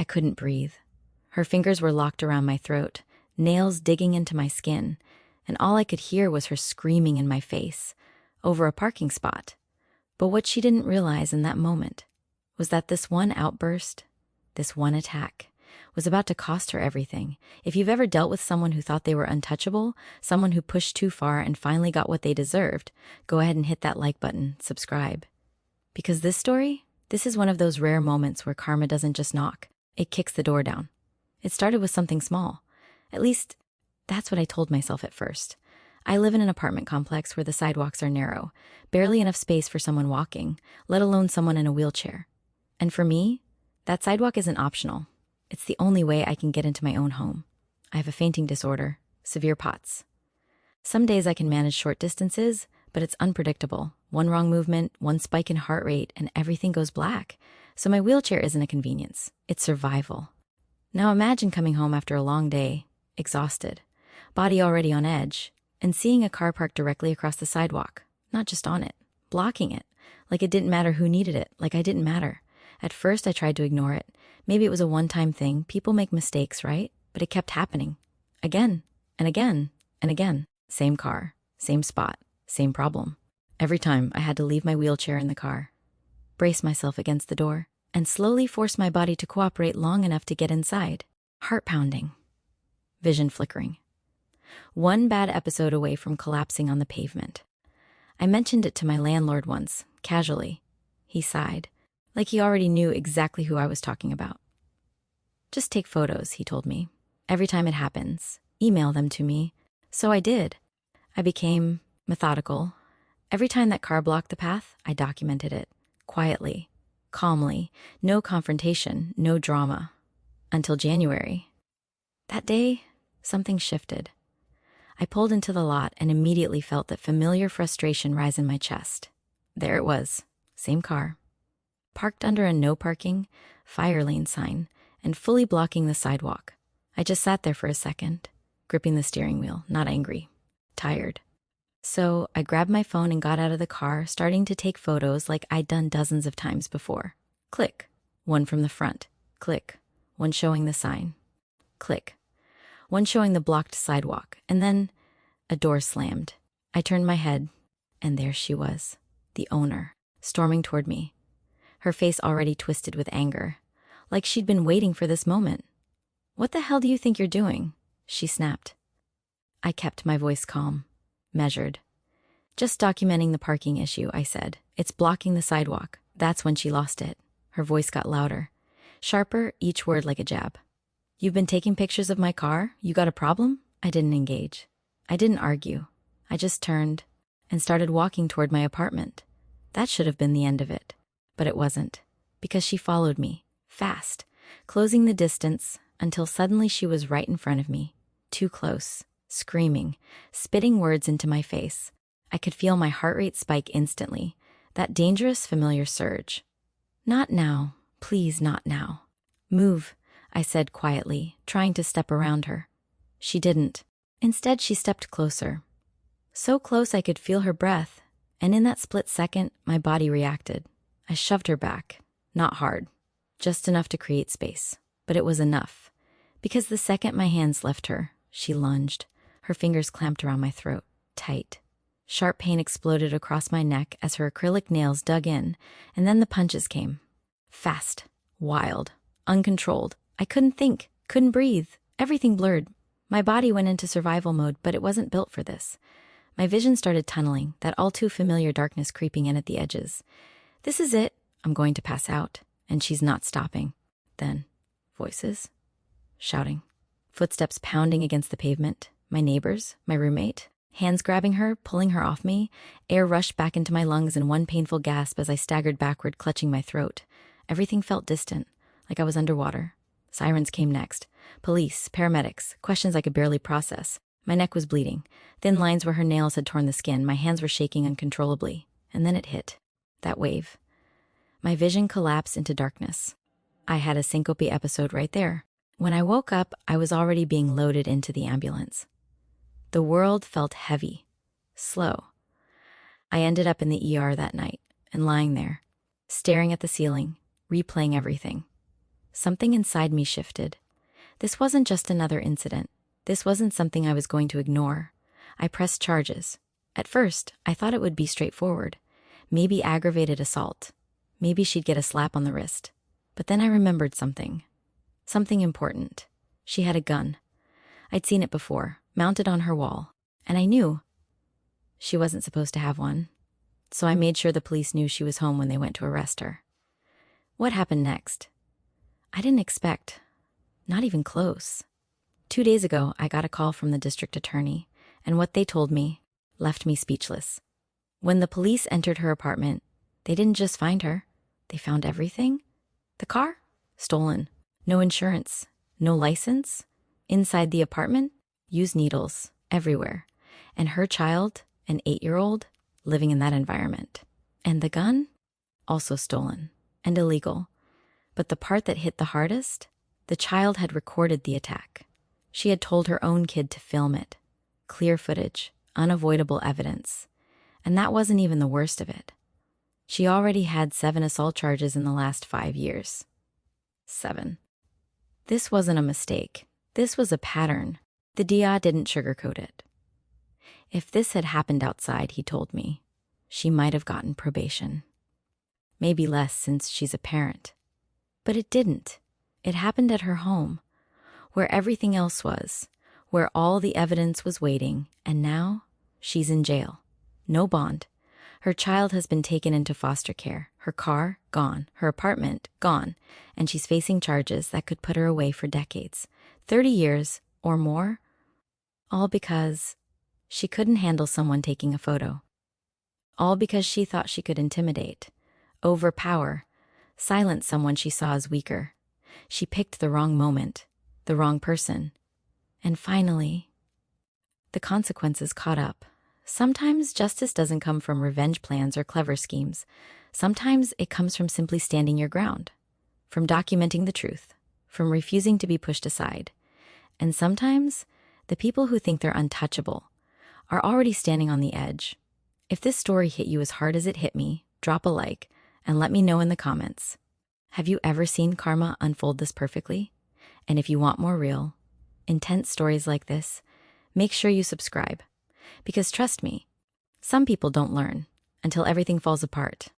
I couldn't breathe. Her fingers were locked around my throat, nails digging into my skin, and all I could hear was her screaming in my face, over a parking spot. But what she didn't realize in that moment was that this one outburst, this one attack, was about to cost her everything. If you've ever dealt with someone who thought they were untouchable, someone who pushed too far and finally got what they deserved, go ahead and hit that like button, subscribe. Because this is one of those rare moments where karma doesn't just knock, it kicks the door down. It started with something small. At least, that's what I told myself at first. I live in an apartment complex where the sidewalks are narrow, barely enough space for someone walking, let alone someone in a wheelchair. And for me, that sidewalk isn't optional. It's the only way I can get into my own home. I have a fainting disorder, severe POTS. Some days I can manage short distances, but it's unpredictable. One wrong movement, one spike in heart rate, and everything goes black. So my wheelchair isn't a convenience. It's survival. Now imagine coming home after a long day, exhausted, body already on edge, and seeing a car parked directly across the sidewalk, not just on it, blocking it, like it didn't matter who needed it, like I didn't matter. At first I tried to ignore it. Maybe it was a one-time thing. People make mistakes, right? But it kept happening. Again, and again, and again. Same car, same spot, same problem. Every time I had to leave my wheelchair in the car, brace myself against the door, and slowly force my body to cooperate long enough to get inside. Heart pounding. Vision flickering. One bad episode away from collapsing on the pavement. I mentioned it to my landlord once, casually. He sighed, like he already knew exactly who I was talking about. Just take photos, he told me. Every time it happens, email them to me. So I did. I became methodical. Every time that car blocked the path, I documented it. Quietly, calmly, no confrontation, no drama. Until January. That day, something shifted. I pulled into the lot and immediately felt that familiar frustration rise in my chest. There it was, same car. Parked under a no parking, fire lane sign, and fully blocking the sidewalk. I just sat there for a second, gripping the steering wheel, not angry, tired. So I grabbed my phone and got out of the car, starting to take photos like I'd done dozens of times before. Click, one from the front. Click, one showing the sign. Click, one showing the blocked sidewalk. And then a door slammed. I turned my head, and there she was, the owner, storming toward me. Her face already twisted with anger, like she'd been waiting for this moment. "What the hell do you think you're doing?" she snapped. I kept my voice calm, measured. "Just documenting the parking issue," I said. "It's blocking the sidewalk." That's when she lost it. Her voice got louder, sharper, each word like a jab. "You've been taking pictures of my car? You got a problem?" I didn't engage. I didn't argue. I just turned and started walking toward my apartment. That should have been the end of it. But it wasn't, because she followed me, fast, closing the distance until suddenly she was right in front of me, too close, screaming, spitting words into my face. I could feel my heart rate spike instantly, that dangerous, familiar surge. "Not now, please, not now." "Move," I said quietly, trying to step around her. She didn't. Instead, she stepped closer. So close I could feel her breath, and in that split second, my body reacted. I shoved her back, not hard, just enough to create space. But it was enough, because the second my hands left her, she lunged, her fingers clamped around my throat, tight. Sharp pain exploded across my neck as her acrylic nails dug in, and then the punches came. Fast, wild, uncontrolled. I couldn't think, couldn't breathe, everything blurred. My body went into survival mode, but it wasn't built for this. My vision started tunneling, that all too familiar darkness creeping in at the edges. This is it. I'm going to pass out, and she's not stopping. Then, voices, shouting, footsteps pounding against the pavement, my neighbors, my roommate, hands grabbing her, pulling her off me. Air rushed back into my lungs in one painful gasp as I staggered backward, clutching my throat. Everything felt distant, like I was underwater. Sirens came next. Police, paramedics, questions I could barely process. My neck was bleeding. Thin lines where her nails had torn the skin. My hands were shaking uncontrollably. And then it hit. That wave. My vision collapsed into darkness. I had a syncope episode right there. When I woke up, I was already being loaded into the ambulance. The world felt heavy, slow. I ended up in the ER that night and lying there, staring at the ceiling, replaying everything. something inside me shifted. This wasn't just another incident. This wasn't something I was going to ignore. I pressed charges. At first, I thought it would be straightforward. Maybe aggravated assault. Maybe she'd get a slap on the wrist. But then I remembered something. Something important. She had a gun. I'd seen it before, mounted on her wall. And I knew she wasn't supposed to have one. So I made sure the police knew she was home when they went to arrest her. What happened next? I didn't expect. Not even close. 2 days ago, I got a call from the district attorney, and what they told me left me speechless. When the police entered her apartment, they didn't just find her. They found everything. The car? Stolen. No insurance. No license. Inside the apartment? Used needles. Everywhere. And her child, an 8-year-old, living in that environment. And the gun? Also stolen. And illegal. But the part that hit the hardest? The child had recorded the attack. She had told her own kid to film it. Clear footage. Unavoidable evidence. And that wasn't even the worst of it. She already had 7 assault charges in the last 5 years. 7. This wasn't a mistake. This was a pattern. The DA didn't sugarcoat it. If this had happened outside, he told me, she might have gotten probation. Maybe less since she's a parent. But it didn't. It happened at her home, where everything else was, where all the evidence was waiting, and now she's in jail. No bond. Her child has been taken into foster care. Her car, gone. Her apartment, gone. And she's facing charges that could put her away for decades. 30 years or more. All because she couldn't handle someone taking a photo. All because she thought she could intimidate, overpower, silence someone she saw as weaker. She picked the wrong moment, the wrong person. And finally, the consequences caught up. Sometimes justice doesn't come from revenge plans or clever schemes. Sometimes it comes from simply standing your ground, from documenting the truth, from refusing to be pushed aside. And sometimes the people who think they're untouchable are already standing on the edge. If this story hit you as hard as it hit me, drop a like and let me know in the comments. Have you ever seen karma unfold this perfectly? And if you want more real, intense stories like this, make sure you subscribe. Because trust me, some people don't learn until everything falls apart.